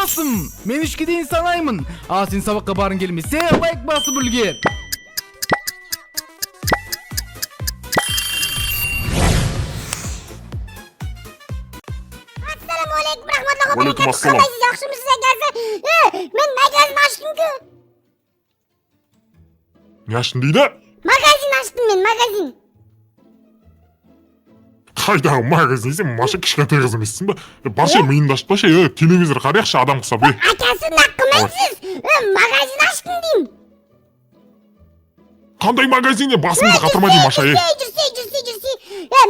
достым, мен үшке дейін санаймын. А сен сабаққа барың келмесе, лайк басып үлгер. Assalamualaikum warahmatullahi wabarakatuh. Waalaikumsalam. Қалайсыз, жақсымысыз әкесі? Мен магазин аштым-ку. Не аштың дейді? Магазин аштым мен, магазин. Қайдағы магазин десем, Маша кішкентай қыз емессің ба? Барша миыңды ашып барша, телевизор қарайықшы адам құсап. Әкесі наққымайсыз. Магазин аштым деймін. Қандай магазин? Басымды қатырма деймін, Маша. Жүрсе.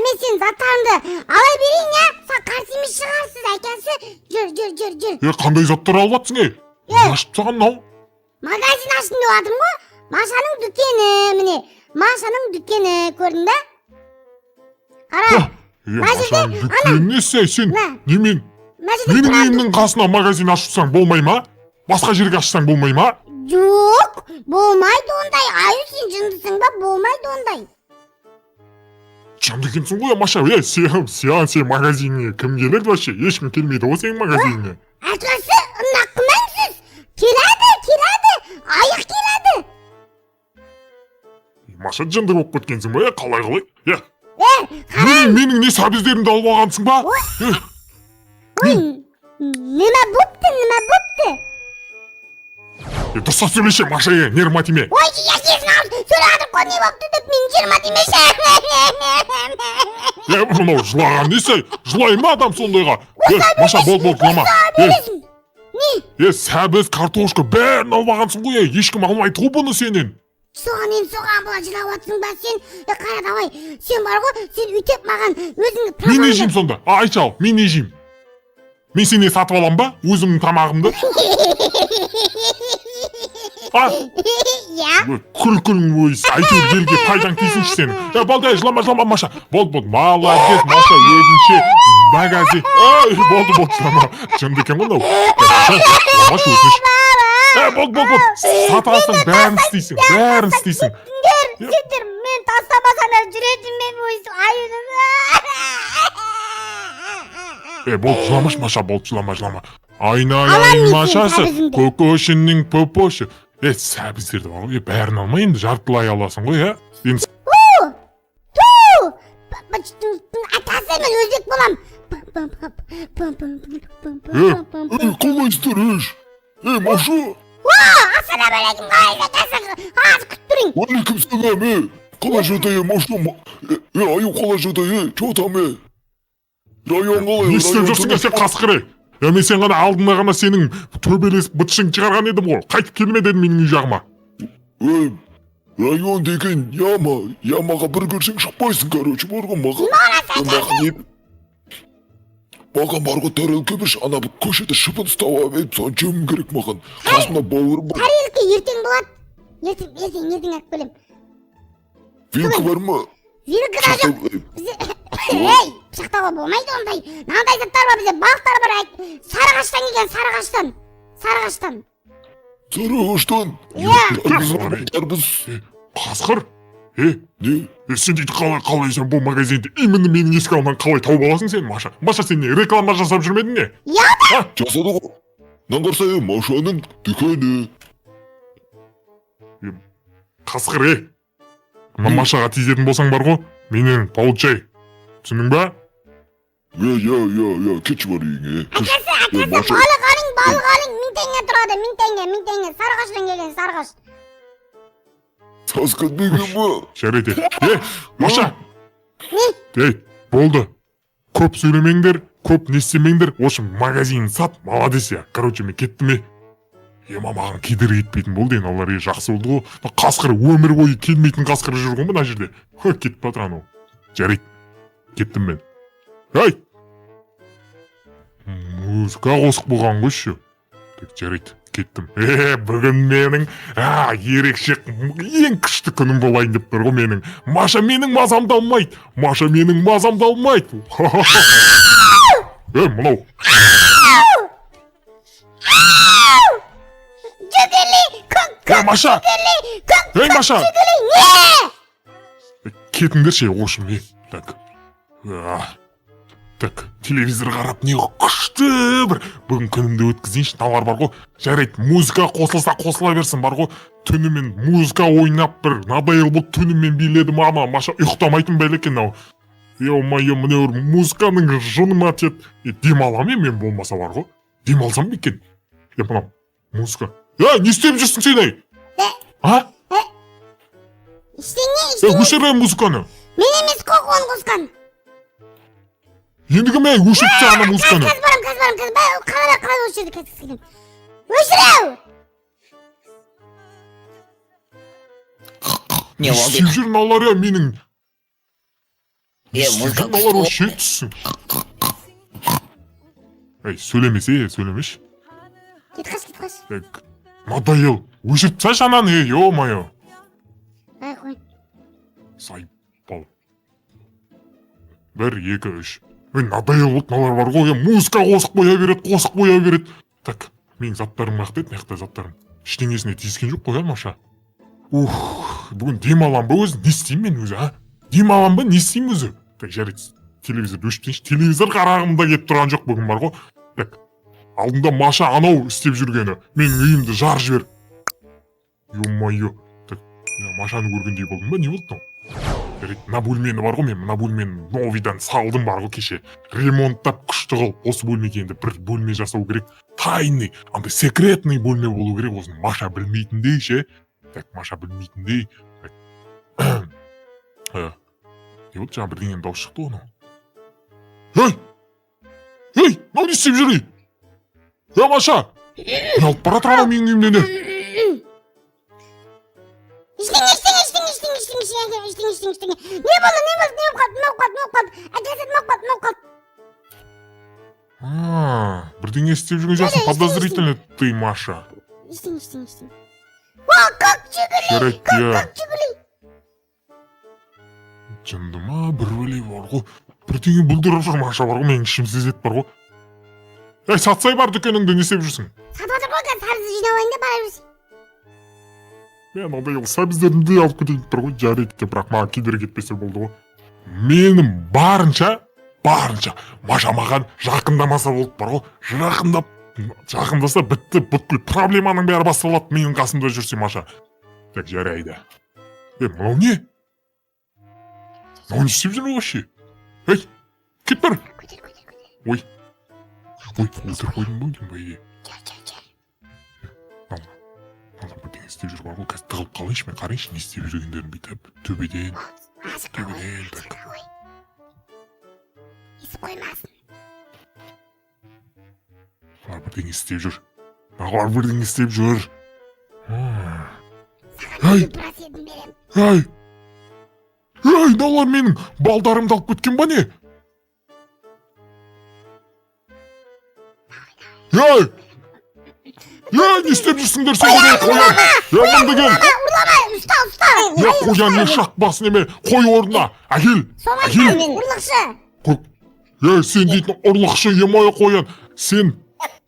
Мен сен заттарымды ала берейін, сен қарсы емес шығарсыз, әкесі. Жүр. Қандай заттар алып жатсың, Не ашып саған мынау? Магазин аштым деп жатырмын ғой. Машаның дүкені, міне. Машаның дүкені, көрдің бе? Қара. Машаның дүкені сен немен? Менің Менің үйімнің қасына магазин ашсаң болмай ма? Басқа жерге ашсаң болмай ма? Жоқ, болмайды ондай. Аю, сен жындысың ба? Болмайды ондай. Жынды екенсің ғой, Маша. Сен магазиніне кім келеді вообще? Ешкім келмейді ғой сенің магазиніне. Әкесі, наққымайсыз. Келеді. Айық келеді. Маша, жынды болып кеткенсің ба? Қалай? Қарай. Менің не сабездерімді алып алғансың ба? Нема бопты? Дұрыстап сөйлеше, Маша, нервыма тиме. Ой, әкесін алып сөйлеп қой, не бопты деп мен жиырма демеші. Мынау жылаған несі? Жылай ма адам сондайға? Маша, бол, жылама. Не? Сәбіз, картошка бәрін алып алғансың ғой, ешкім алмайды ғой бұны сенен. Соған бұла жылап атсың ба сен? Қара давай, сен бар ғой, сен үйтеп маған өзіңді Мен не жеймін сонда? Айтшы ал, мен не жеймін? Мен сені сатып алам ба? Өзімнің тамағымды? Күл өйс, әйтеуір елге пайдаң тисінші сені. Балдай, жылама, Маша. Болды, молодец, Маша, өзінше магазин. Болды, жылама. Жынды екен ғой, Маша, өтініш. Болды. Сатасың, бәрін істейсің. Сендер, мен тастамасана жүретім мен өйсі аюдың. Болды, жыламаш, Маша, жылама. Айналайын Машасы, көкөшінің попошы. Сәбіздерді бар ғой, бәрін алма, енді жартылай аласың ғой, Атасы мен өзбек болам. Қалайсыздар, Маша? Ассалаумалейкум, қалайсыз атасы? Аз күтіп тұрың. Уалейкум салам, қалай жатай, Маша? Аю, қалай жатай, чотам, район қалай? Не істеп жүрсің, сен қасқыр, мен сен ғана алдына ғана сенің төбелес бытшың шығарған едім ғой. Қайтып келме дедім менің үй жағыма. Район деген ямаға бір көрсең шықпайсың, короче, барған маған. Маған барғы тарелке бір ана бір көшеде шыбын ұстауа бет, соны жемім керек маған. Қасымда бауырым бар. Тарелке ертең болады. Ертең әк бөлем. Вилка бар ма? Вилка да жоқ. Ей, пышақтауға болмайды ондай. Нандай заттар бар, бізде балықтар бар. Сарығаштан келген, сарығаштан. Сарығаштан? Қасқыр? Не? Сен дейді қалай сен бұл магазинді именно менің есік алдынан қалай тауып аласың сен, Маша? Маша, сен не, реклама жасап жүрмедің не? Жасады ғой. Наңғарса, Машаның дүкені. Қасқыр, Машаға тиізетін болсаң бар ғой, менен получай. Түсінің ба? Кетші бар үйіңе. Әкесі, балық алың, 1000 теңге тұрады, 1000 теңге. Сарығаштан келген, сарығаш. Сасқат беген ба? Жарайды. Маша! Болды. Көп сөйлемеңдер, көп не істемеңдер. Ошым, магазин сат, молодец я. Короче, мен кеттім. Маған кедері етпейтін болды, олар жақсы болды ғой. Қасқыр, өмір бойы келмейтін қасқыр жүр ғой мына жерде. Кетіп батыр анау. Жарайды. Кеттім мен. Музыка қосық болған ғой шу. Жарайды, кеттім. Бүгін менің ерекше ең күшті күнім болайын деп тұр ғой менің. Маша менің мазамды алмайды. Мынау. Маша! Маша! Кетіңдерші, ошым, Так, телевизор қарап не күшті күшті бір бүгін күнімді өткізейінші налар бар ғой. Жарайды, музыка қосылса қосыла берсін бар ғой. Түнімен музыка ойнап бір надоел болып түнімен биледім ама Маша ұйықтамайтын бәле екен ау. Ё-моё, міне бір музыканың жыныма тиеді. Демаламын мен болмаса бар ғой. Демалсам ба екен? Мынау музыка. Не істеп жүрсің сен ей? А? Ештеңе. Өшір музыканы. Мен емес қоқуын қосқан. Енді кім өшіртсе ана музыканы? Қазір барам. Қалай өшірді қазір келем. Өшіру! Не болды? Істеп жүрін алар менің. Музыка Алар өше түссін. Сөйлемесе, сөйлемеш. Кет қаш. Надоел. Өшіртсе шананы, ё-моё. Қой. Сайпал. 1, 2, 3. Надоел болды налар бар ғой. Музыка қосық қоя береді. Так, менің заттарым мақтайды, мақта заттарым. Ештеңесіне тиіскен жоқ қой, Маша. Бүгін демалам ба өзі? Не істеймін мен өзі, а? Демалам ба, не істеймін өзі? Так, жарайды, телевизорды өшіп тейінші. Телевизор қарағымда кетіп тұрған жоқ бүгін бар ғой. Так, алдында Маша анау істеп жүргені. Менің үйімді жар жібер. Ё-моё. Так, Машаны көргендей болдым ба, не болды там? Жарайды, мына бөлмені бар ғой, мен мына бөлмені новидан салдым бар ғой кеше. Ремонттап күшті қылып, осы бөлмеге енді бір бөлме жасау керек. Тайный, андай секретный бөлме болу керек, осыны Маша білмейтіндей ше. Так, Маша білмейтіндей. Не болды, жаңа бірдеңені дауыс шықты оны. Мынау не істеп жүр? Маша! Не алып бара тұрған менің үйімден не? Ештеңе. Не болды? Бірдеңе істеп жүрген жоқсың, подозрительно ты, Маша. Ештеңе. Как жүгірей? Жарайды, жынды ма, бір бөлей бар ғой. Бірдеңе бұлдырып жүр, Маша бар ғой, менің ішім сезет бар ғой. Сатсай бар дүкеніңді, не істеп жүрсің? Сатып отыр ғой, сабыз жинауайын да бара берсін. Мен ондай сабыздерімді алып кетейін тұр ғой, жарайды деп, бірақ маған кедергі кетпесе болды ғой. Менің барынша, Маша маған жақындамаса болды бар ғой. Жақындаса бітті, бүткіл проблеманың бәрі басталады менің қасымда жүрсе, Маша. Так, жарайды. Мынау не? Мынау не істеп жүр вообще? Кет бар. Ой, өлтір қойдың ба деймін ба, еде? Бірдеңе істеп жүр бар ғой, қазір тығылып қалайыншы, мен қарайыншы, не істеп жүргендерін бүйтіп, төбеден. Так. Есі қоймасын. Бірдеңе істеп жүр. Бірдеңе істеп жүр. Брас едім берем. Налар менің балдарымды алып кеткен ба не? Не істеп жүрсіңдер сендер? Қоян! Мұнды кел! Ұрлама! Ұста! Қоян, не шақ басын еме! Қой орнына! Әкел! Ұрлықшы! Сен дейтін ұрлықшы емай қоян! Сен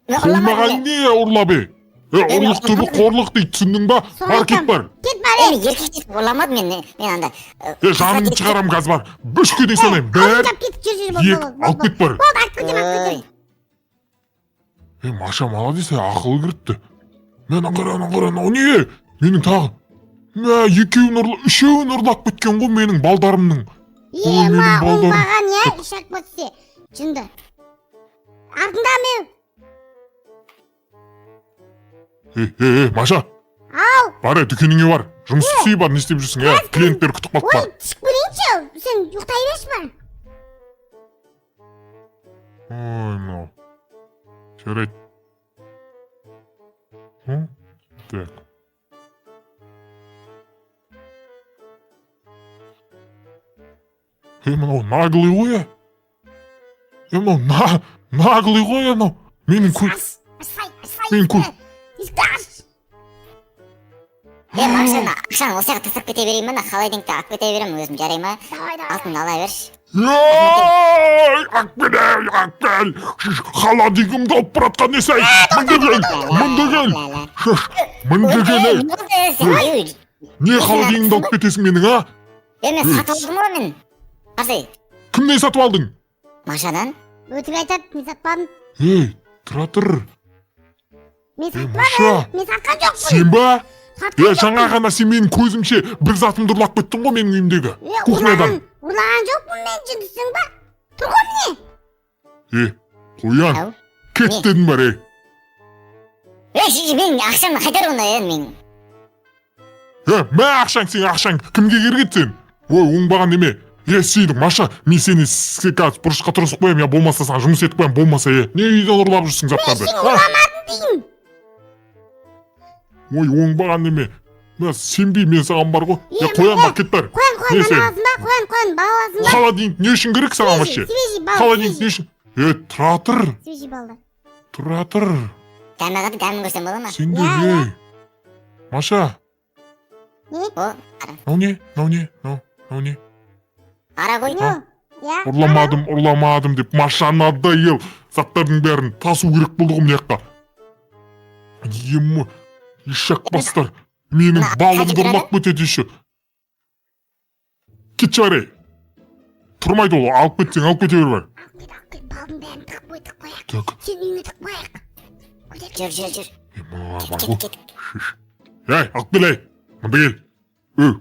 қоймаған не ұрлап е? Ұрлық түбі қорлық дейді, түсіндің ба? Бар, кет бар! Кет бар! Еркекші ұрламадым мен анда. Жанын шығарам қазір бар! Бүшке дей санайым! Бір, алып кет бар! Маша молодец, ақылы кіріпті. Мен аңғара, не? Менің тағы. Үшеуін ұрлап кеткен ғой менің балдарымның. Оңбаған, ішак бөтсе. Жынды. Артында мен. Маша. Ау. Бар, дүкеніңе бар. Жұмыс істей бар, не істеп жүрсің? Клиенттер күтіп қалып бар. Түсіп көрейінші, сен ұйықтай берші бар. Мынау. Жарайды. Так. Мынау наглый ғой, мынау наглый ғой, мынау. Менің Машина, ақшаны осы жаққа тастап кете берейін ба, қалай деңді алып кете беремін өзім, жарай ма? Алтын ала берші. Ақбел! Халадигімді алып баратқан несі ай? Мұнды кел! Не халадигімді алып кетесің менің, а? Мен сатып алдым ғой мен. Қарсай. Кімден сатып алдың? Машадан. Өтірік айтады, мен сатпадым. Ey, тұра тұр. Мен Маша. сатпадым. Мен сатқан жоқпын. Сен ба? Сатқан Жаңа ғана сен менің көзімше бір затымды ұрлап кеттің ғой менің үйімдегі. жоқпын. Кухнядан. Ұрлаған жоқпын мен, жындысың ба? Тұр ғой міне. Қоян, Ау. кет дедім бар, мен ақшамды қайтар ондай мен. Мә ақшаң, сен ақшаң, кімге керек сен? Ой, оңбаған неме. Сүйді, Маша, мен сені қазір бұрышқа тұрысып қоям, я болмаса саған жұмыс етіп қоям, болмаса, не үйден ұрлап жүрсің заттарды? Мен ұрламадым деймін. Ой, оңбаған неме. Мә, сенбей, мен саған бар ғой. Қоям ба, кет бар. Қоян, Не бала сен? аласың ба? Қоян, бала аласың ба? Холодильник не үшін керек саған вообще? Свежий бал. Холодильник не үшін? Тұра тұр. Свежий балдар. Тұра тұр. Дәмі көрсем бола ма? Сен де, Я. Маша. О, ара. Мынау не? Ара ғой. Я. Ұрламадым деп Машаны адайыл. Заттардың бәрін тасу керек болды ғой мына жаққа. Емі, ешек бастар. Менің балымды ұрлап кетеді еще. Кетші бар, Тұрмайды ол, алып кетсең, алып кете бер бар. Балдың бәрін тықпай қояйық. Так. Сен үйіңе тықпайық. Жүр. Мыналар бар ғой. Алып кел, Мында кел.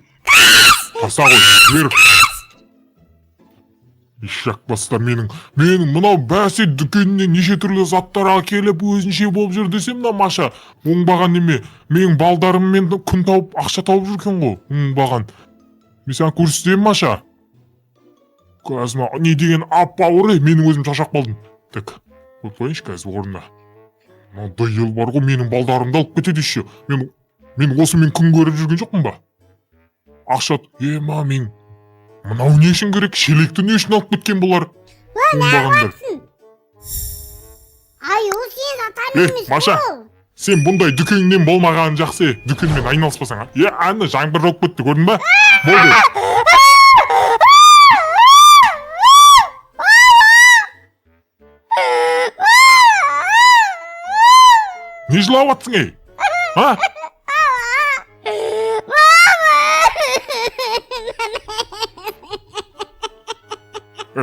Таста ғой, жібер. Ешек бастар менің мынау бәсе дүкенінен неше түрлі заттар әкеліп өзінше болып жүр десем мына Маша. Оңбаған неме. Менің балдарыммен күн тауып, ақша тауып жүрген ғой. Оңбаған. Мен саған көрсетейін, Маша. Қазір не деген ап-ауыр, менің өзім шаршап қалдым. Так, қойшы қазір орнына. Мынандай ел бар ғой, менің балдарымды алып кетеді еще. Мен осымен күн көріп жүрген жоқпын ба? Ақша, мен мынау не үшін керек? Шелекті не үшін алып кеткен бұлар? Оңбағандар. Ай, ол сен затан емес. Маша, сен бұндай дүкеннен болмаған жақсы. Дүкенмен айналыспасаң, ана жаңбыр жауып кетті, көрдің ба? Болды. Не жылап атсың, А?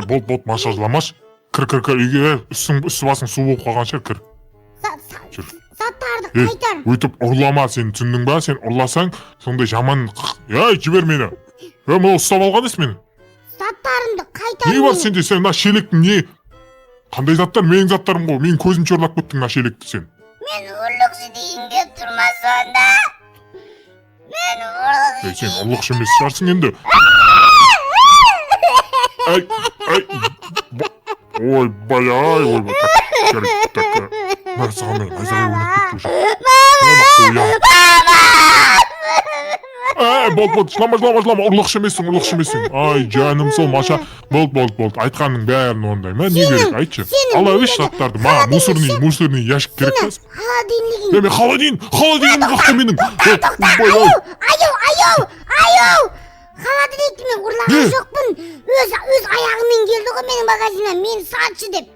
Болды, Маша жыламаш. Кір, үйге үсті басың су болып қалған шығар, кір. Жүр. Заттарды қайтар. Өйтіп ұрлама, сен түсіндің ба? Сен ұрласаң, сондай жаман... жібер мені. Мынау ұстап алған ес мені. Заттарымды қайтар. Не бар сенде, сен мына шелектің не? Қандай заттар? Менің заттарым ғой. Мен көзімше ұрлап кеттің мына шелекті сен. Мен ұрлықшы дейін кеп тұрма сонда. Мен ұрлықшы. Сен ұрлықшы емес шығарсың енді. Ой, бай-ай, так. Бар саған найзағай ойнап кетті уже. Болды, жылама, ұрлықшы емессің. Ай, жаным сол, Маша. Болды. Айтқанның бәрін орындай. Мә, не керек, айтшы. Ала өш заттарды, ма, мусорный ящик керек пе? Холодильнигін. Мен холодильнигім қақта менің. Аю! Холодильникті мен ұрлаған жоқпын. Өз аяғымен келді ғой менің багажима. Мен сатшы деп.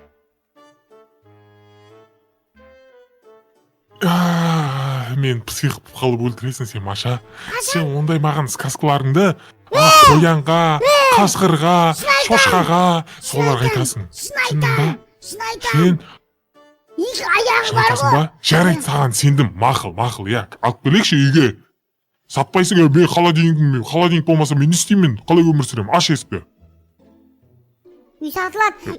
Мен псих қалып өлтіресің сен, Маша. Сен ондай маған сказкаларыңды қоянға, қасқырға, шошқаға соларға айтасың. Шын айтам. Сен Екі аяғы бар ғой. Жарайды, саған сендім. Мақыл, алып келейікші үйге. Сатпайсың, мен холодильник болмаса мен не істеймін? Қалай өмір сүремін? Аш есікті. Үй сатылады. Кім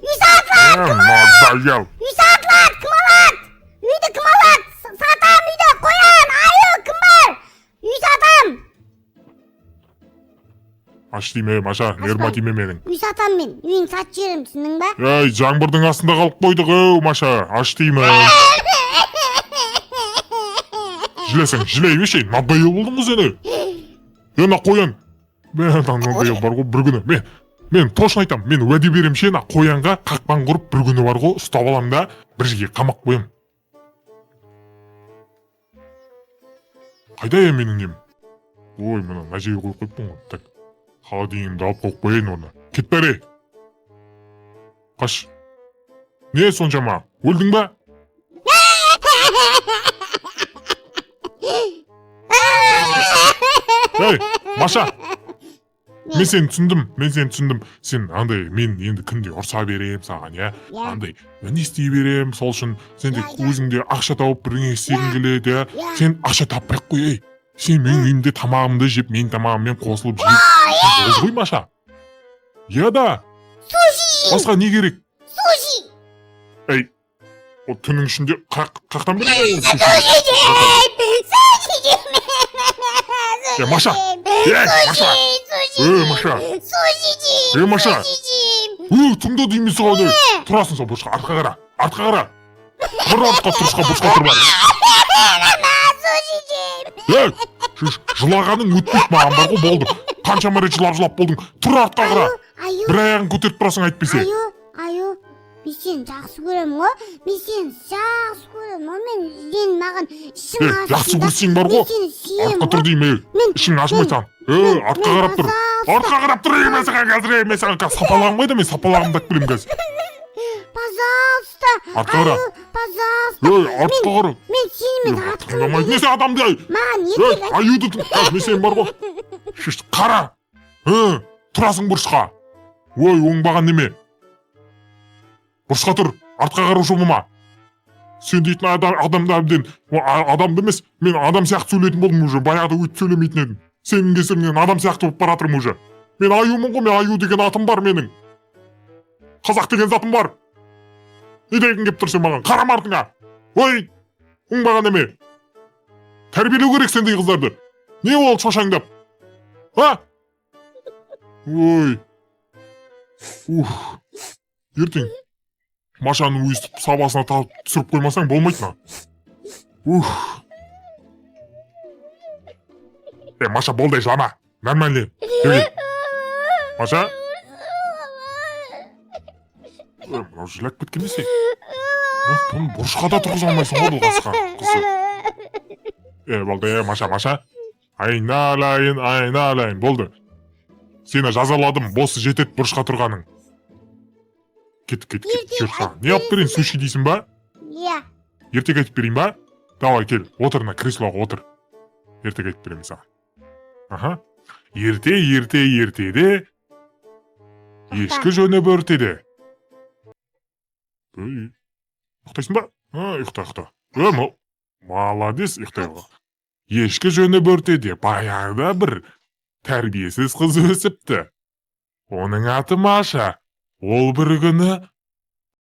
алады? Үйді кім алады? Сатам үйді, қоян, айы, кім бар? Үй сатам. Аш дейме, Маша, ерма дейме менің. Үй сатам мен, үйін сат жерім, түсінің ба? Жаңбырдың астында қалып қойдық, Маша, аш дейме. Жылесің, жылей бешей, надайыл болдың ғой сені. Ена қоян. Мен надайыл бар ғой бір күні. Мен точно айтам, мен уәде берем ше, қоянға қақпан құрып бір күні бар ғой, ұстап алам да, бір жерге қамақ қоям. Қайда менің нем? Ой, мына жерге қойып қойыппын ғой. Так, холодильникімді алып қойып қояйын оны. Кет бәрі. Қаш. Не соншама? Өлдің ба? Маша, мен сені түсіндім сен андай мен енді күнде ұрса берем саған иә Иә. андай мен не істей берем сол үшін сен де Иә. өзіңде ақша тауып бірдеңе істегің келеді иә Иә. сен ақша таппай ақ қой ей сен менің үйімде тамағымды жеп менің тамағыммен қосылып жейсің ғой Маша иә да Суши! басқа не керек Суши! ей ол түннің ішінде қақтан бері Суши! Маша! Маша! Маша! Маша! тыңда деймін саған ей тұрасың сол бұрышқа артқа қара бұрышқа тұрма ей жылағаның өтпейді маған бар ғой болды қаншама рет жылап болдың тұр артқа қара бір аяғын көтеріп тұрасың әйтпесе аю мен сені жақсы көремін ғой мен сені жақсы көремін ғой мен сен маған ішің ашсын жақсы көрсең бар ғой артқа тұр деймін ішің ашымайсың артқа қарап тұр мен саған қазір мен саған сапалағым қайда мен сапалағымды алып келемін қазір пожалуйста артқа қара пожалуйста артқа қара мен сенімен тыңдамайды не сен адамды маған еркек аюды мен сен бар ғой қара тұрасың бұрышқа ой оңбаған неме бұрышқа тұр артқа қараушы болма сен дейтін адамды әбден адамды емес мен адам сияқты сөйлейтін болдым уже баяғыда өйтіп сөйлемейтін едім сенің кесіріңнен адам сияқты болып бара жатырмын уже мен аюмын ғой мен аю деген атым бар менің қазақ деген затым бар не дегің келіп тұр сен маған қарама артыңа ой оңбаған неме тәрбиелеу керек сендей қыздарды не ол шошаңдап ой ертең Машаны өйстіп сабасына түсіріп қоймасаң болмайды Маша болды жылама нормально Маша мынау жылап кеткен десе бұрышқа да тұрғыза алмайсың ғой бұл қасқа қызы болды Маша айналайын болды сені жазаладым боссы жетеді бұрышқа тұрғаның кет не алып берейін суши дейсің ба иә ертек айтып берейін ба давай кел отыр мына креслоға отыр ертек айтып беремін саған ертеде ешкі жөні бөртеді ұйықтайсың ба ұйықта молодец ұйықтай ғой ешкі жөні бөртеде баяғыда бір тәрбиесіз қыз өсіпті оның аты Маша ол бір күні